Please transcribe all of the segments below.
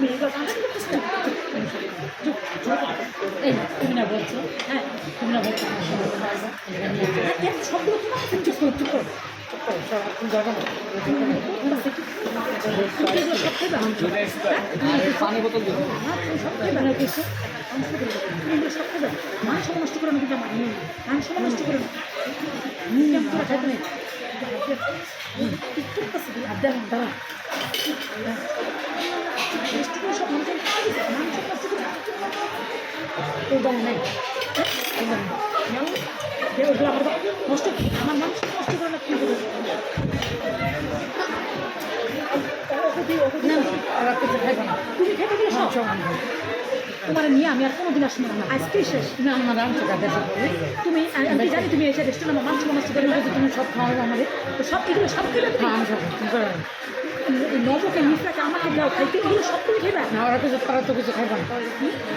তুমি এগুলো জানতে করতেছো এই তুমি না বলছো হ্যাঁ তুমি না বলছো আমার সঙ্গে পারবো সবগুলো তোমার চুপ করো চুপ করো চুপ করো সব তুমি যাবো না সব খাইবে পানি বোতল দেবো সব খাইবে না কিছু সব খাইবে মাংস নষ্ট করে না কিন্তু আমার মাংস নষ্ট করে না কেমন করে খাইতে নেই দাঁড়া দাঁড়া সব মাংস মাংস নষ্ট করে ওগুলো নেই ওগুলো আমার নষ্ট আমার মাংস নষ্ট করে না কি করে তুমি খেতে গেলে সব তোমার নিয়ে আমি আর কোনোদিন আসবো না আজকেই শেষ না আমার রান্না কাছে তুমি আমি জানি তুমি এসে রেস্টুরেন্ট মাংস নষ্ট করে তুমি সব খাওয়াবো আমাদের তো সব এগুলো সব খেলে আমি সব নবকে মিশ্রাকে আমাকে দাও খাইতে এগুলো সব তুমি খেবে না ওরা কিছু তারা তো কিছু খাইবে না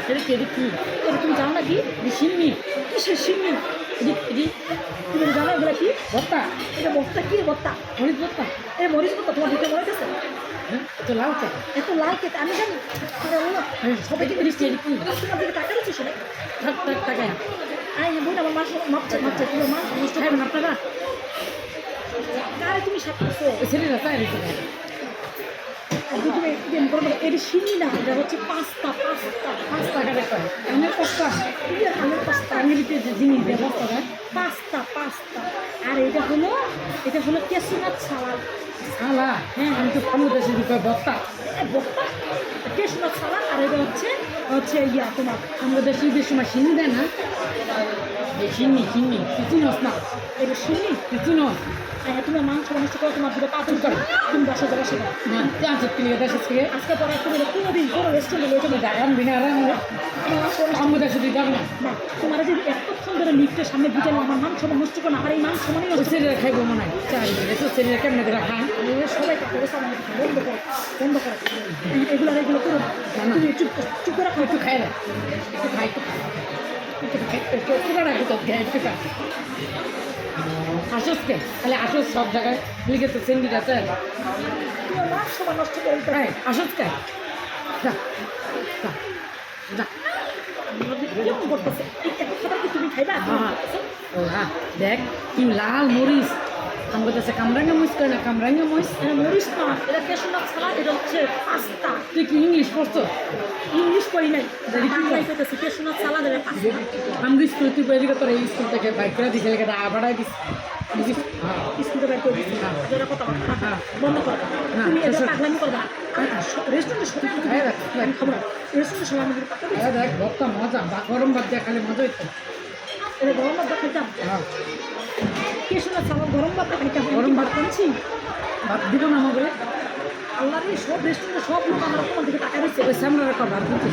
এটা কেটে কি এটা তুমি জানো না কি সিন্নি কিসের সিন্নি তুমি জানো এগুলো কি ভর্তা এটা ভর্তা কি ভর্তা মরিচ ভর্তা এই মরিচ ভর্তা তোমার দিতে মনে গেছে এত লাল কেটে এত লাল কেটে আমি জানি সবাইকে বৃষ্টি তোমার দিকে টাকা দিচ্ছি সবাই টাকা আই বোন আমার মাছ মাপছে মাপছে তোমার মাছ নষ্ট খাবেন আপনারা কারে তুমি সাথে ছেলেরা তাই তুমি এটি সিন্নি না এটা হচ্ছে পাঁচটা টাকা আমি পাঁচটা আমার পাঁচটা আমেরিতে যে জিনিস ব্যবস্থা হয় পাঁচটা আর এটা হলো কেসুনাথ সালাদ সালা হ্যাঁ আমি তো বাংলাদেশে বত্তা বত্তা কেসুনাথ সালাদ আর এটা হচ্ছে ইয়া তোমার আমাদের দেশে ঈদের সময় সিন্নি দেয় না সিন্নি কিছু নস না এটা সিন্নি কিছু নস তুমি মাংস নষ্ট করো তোমার দিকে পাথর করো তুমি বসে তুমি দেশে থেকে আজকে পরে তুমি কোনোদিন কোনো রেস্টুরেন্টে তুমি দেখান বিনা আমার দেশে তুই যাবে না তোমার যদি এতক্ষণ ধরে লিফটের সামনে বিটালে আমার মাংস নষ্ট করো না আর এই মাংস মানে ছেলেরা খাইবো মনে হয় ছেলেরা কেমন করে খান সবাই বন্ধ করো এগুলো করো তুমি চুপ করে খাও একটু খাই না একটু খাই আসসকে তাহলে আসস সব জায়গায় লিখে তো সেন্ডিট আছে নষ্ট করে আসসকে তুমি খাইবা হ্যাঁ দেখ কি লাল মরিচ আমার কাছে কামরাঙ্গা মরিচ করে না কামরাঙ্গা মরিচ মরিচ না এটা কেশনাথ সালাদ এটা হচ্ছে পাস্তা তুই কি ইংলিশ পড়ছো ইংলিশ পড়ি নাই কেশনাথ সালাদ আমি স্কুল তুই বেরিয়ে তোর এই স্কুল থেকে বাইক করে দিছে লেগে আবারাই দিস স্কুলে বাইক করে দিচ্ছি বন্ধ করো তুমি পাগলামি করবা রেস্টুরেন্টে খাবো রেস্টুরেন্টের সময় আমাদের দেখ ভর্তা মজা বা গরম ভাত দিয়ে খালি মজা হইতো এটা গরম ভাত খাইতাম কেশনাথ সালাদ গরম ভাত খাইতাম গরম ভাত খাচ্ছি ভাত দিব না আমাদের আল্লাহর সব রেস্টুরেন্টে সব লোক আমরা তোমার দিকে টাকা দিচ্ছে সামনে রাখা ভাত দিচ্ছি